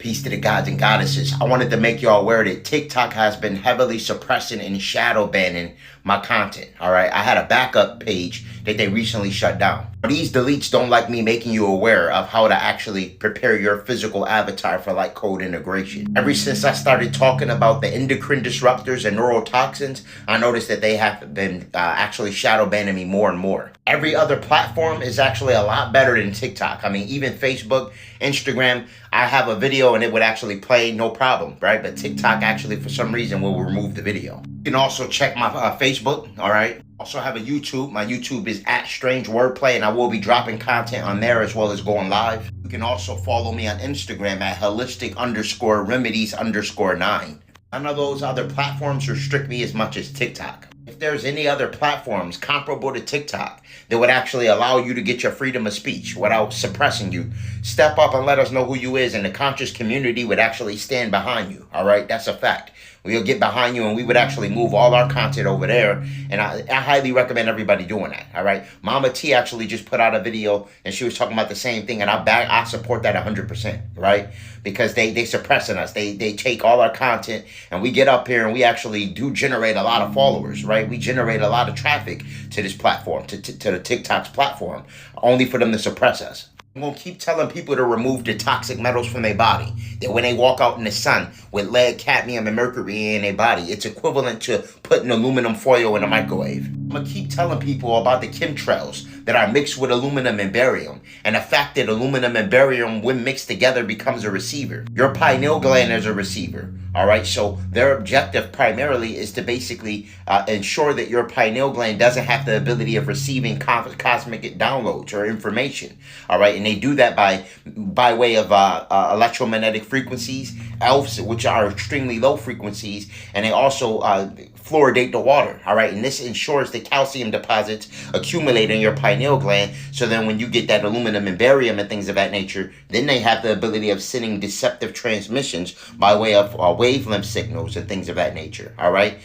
Peace to the gods and goddesses. I wanted to make y'all aware that TikTok has been heavily suppressing and shadow banning my content. All right. I had a backup page that they recently shut down. These deletes don't like me making you aware of how to actually prepare your physical avatar for like code integration. Ever since I started talking about the endocrine disruptors and neurotoxins, I noticed that they have been actually shadow banning me more and more. Every other platform is actually a lot better than TikTok. I mean, even Facebook, Instagram, I have a video and it would actually play no problem, right? But TikTok actually, for some reason, will remove the video. You can also check my Facebook, all right? Also have a YouTube. My YouTube is at Strange Wordplay, and I will be dropping content on there as well as going live. You can also follow me on Instagram at holistic_remedies_9. None of those other platforms restrict me as much as TikTok. If there's any other platforms comparable to TikTok that would actually allow you to get your freedom of speech without suppressing you, step up and let us know who you is, and the conscious community would actually stand behind you. All right, that's a fact. We'll get behind you and we would actually move all our content over there. And I highly recommend everybody doing that. All right. Mama T actually just put out a video and she was talking about the same thing. And I support that 100%. Right. Because they suppressing us. They take all our content and we get up here and we actually do generate a lot of followers. Right. We generate a lot of traffic to this platform, to the TikTok's platform, only for them to suppress us. I'm going to keep telling people to remove the toxic metals from their body. That when they walk out in the sun with lead, cadmium, and mercury in their body, it's equivalent to putting aluminum foil in a microwave. I'm going to keep telling people about the chemtrails that are mixed with aluminum and barium, and the fact that aluminum and barium, when mixed together, becomes a receiver. Your pineal gland is a receiver. All right, so their objective primarily is to basically ensure that your pineal gland doesn't have the ability of receiving cosmic downloads or information. All right, and they do that by way of electromagnetic frequencies, ELFs, which are extremely low frequencies, and they also fluoridate the water. All right, and this ensures the calcium deposits accumulate in your pineal gland. So then when you get that aluminum and barium and things of that nature, then they have the ability of sending deceptive transmissions by way of wavelength signals and things of that nature. All right,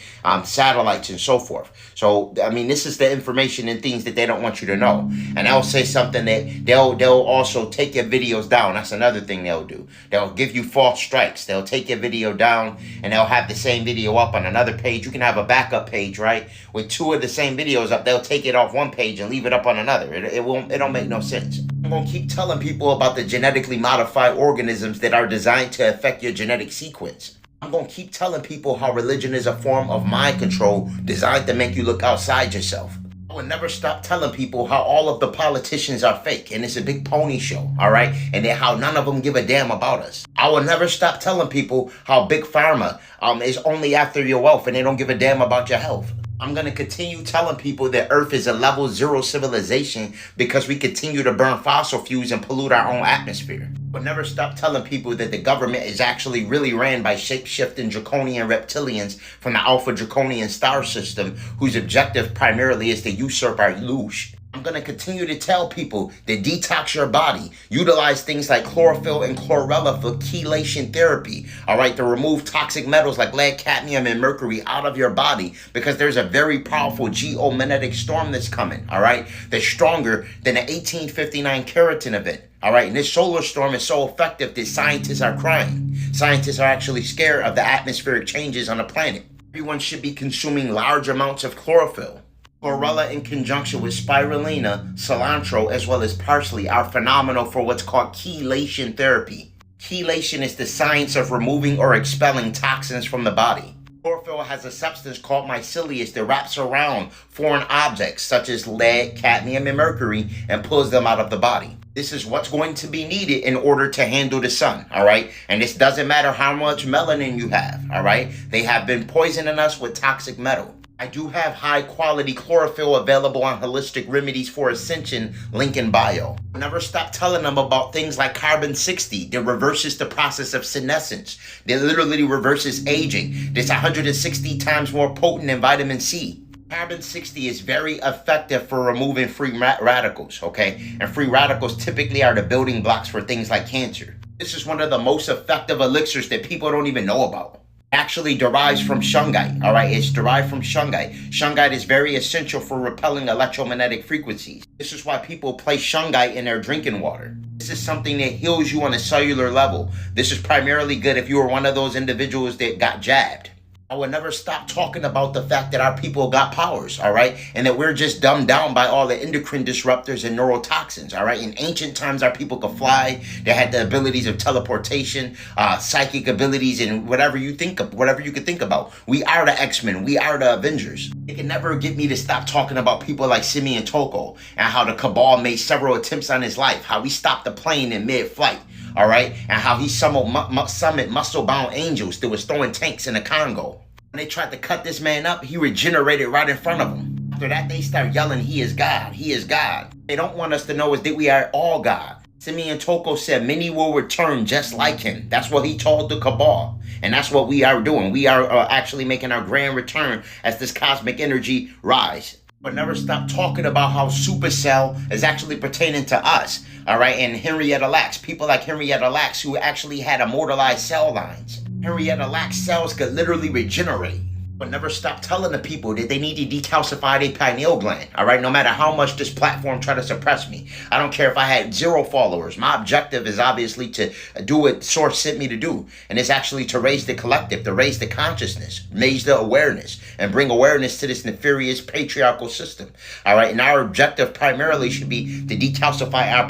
satellites and so forth. So I mean, this is the information and things that they don't want you to know. And they'll say something that they'll also take your videos down. That's another thing they'll do. They'll give you false strikes. They'll take your video down and they'll have the same video up on another page. You can have a backup page, right, with two of the same videos up. They'll take it off one page and leave it up on another. It don't make no sense. I'm going to keep telling people about the genetically modified organisms that are designed to affect your genetic sequence. I'm going to keep telling people how religion is a form of mind control designed to make you look outside yourself. I would never stop telling people how all of the politicians are fake and it's a big pony show, all right? And then how none of them give a damn about us. I will never stop telling people how Big Pharma is only after your wealth and they don't give a damn about your health. I'm going to continue telling people that Earth is a level 0 civilization because we continue to burn fossil fuels and pollute our own atmosphere. But never stop telling people that the government is actually really ran by shape-shifting draconian reptilians from the Alpha Draconian star system, whose objective primarily is to usurp our illusion. I'm going to continue to tell people that detox your body, utilize things like chlorophyll and chlorella for chelation therapy, all right, to remove toxic metals like lead, cadmium, and mercury out of your body, because there's a very powerful geomagnetic storm that's coming, all right, that's stronger than the 1859 Keratin event. All right, and this solar storm is so effective that scientists are crying. Scientists are actually scared of the atmospheric changes on the planet. Everyone should be consuming large amounts of chlorophyll. Chlorella in conjunction with spirulina, cilantro, as well as parsley are phenomenal for what's called chelation therapy. Chelation is the science of removing or expelling toxins from the body. Chlorophyll has a substance called mycelium that wraps around foreign objects such as lead, cadmium, and mercury and pulls them out of the body. This is what's going to be needed in order to handle the sun, all right? And this doesn't matter how much melanin you have, all right? They have been poisoning us with toxic metal. I do have high quality chlorophyll available on Holistic Remedies for Ascension, link in bio. Never stop telling them about things like carbon-60 that reverses the process of senescence, that literally reverses aging, that's 160 times more potent than vitamin C. Carbon-60 is very effective for removing free radicals, okay? And free radicals typically are the building blocks for things like cancer. This is one of the most effective elixirs that people don't even know about. actually derives from shungite. All right, it's derived from shungite. Shungite is very essential for repelling electromagnetic frequencies. This is why people place shungite in their drinking water. This is something that heals you on a cellular level. This is primarily good if you were one of those individuals that got jabbed. I would never stop talking about the fact that our people got powers, all right? And that we're just dumbed down by all the endocrine disruptors and neurotoxins, all right? In ancient times, our people could fly. They had the abilities of teleportation, psychic abilities, and whatever you could think about. We are the X-Men. We are the Avengers. It can never get me to stop talking about people like Simeon Toko and how the Cabal made several attempts on his life, how he stopped the plane in mid-flight. All right, and how he summoned muscle-bound angels that was throwing tanks in the Congo. When they tried to cut this man up, he regenerated right in front of them. After that, they start yelling, "He is God, he is God." They don't want us to know is that we are all God. Simeon Toko said many will return just like him. That's what he told the Cabal. And that's what we are doing. We are actually making our grand return as this cosmic energy rise. But never stop talking about how Supercell is actually pertaining to us, all right? And Henrietta Lacks, people like Henrietta Lacks who actually had immortalized cell lines. Henrietta Lacks cells could literally regenerate. But never stop telling the people that they need to decalcify their pineal gland, all right? No matter how much this platform try to suppress me. I don't care if I had 0 followers. My objective is obviously to do what Source sent me to do. And it's actually to raise the collective, to raise the consciousness, raise the awareness, and bring awareness to this nefarious patriarchal system, all right? And our objective primarily should be to decalcify our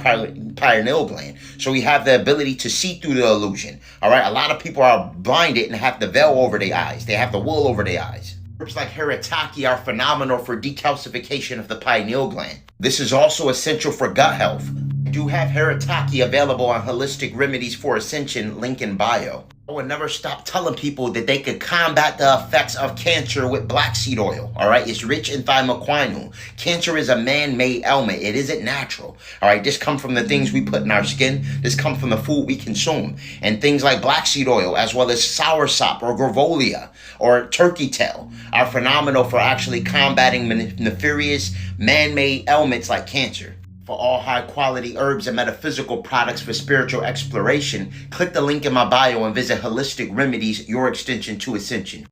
pineal gland so we have the ability to see through the illusion, all right? A lot of people are blinded and have the veil over their eyes. They have the wool over their eyes. Groups like Haritaki are phenomenal for decalcification of the pineal gland. This is also essential for gut health. I do have Haritaki available on Holistic Remedies for Ascension, link in bio. I would never stop telling people that they could combat the effects of cancer with black seed oil, all right? It's rich in thymoquinone. Cancer is a man-made ailment. It isn't natural, all right? This comes from the things we put in our skin. This comes from the food we consume. And things like black seed oil, as well as soursop or gravolia or turkey tail, are phenomenal for actually combating nefarious man-made ailments like cancer. For all high-quality herbs and metaphysical products for spiritual exploration, click the link in my bio and visit Holistic Remedies, your extension to Ascension.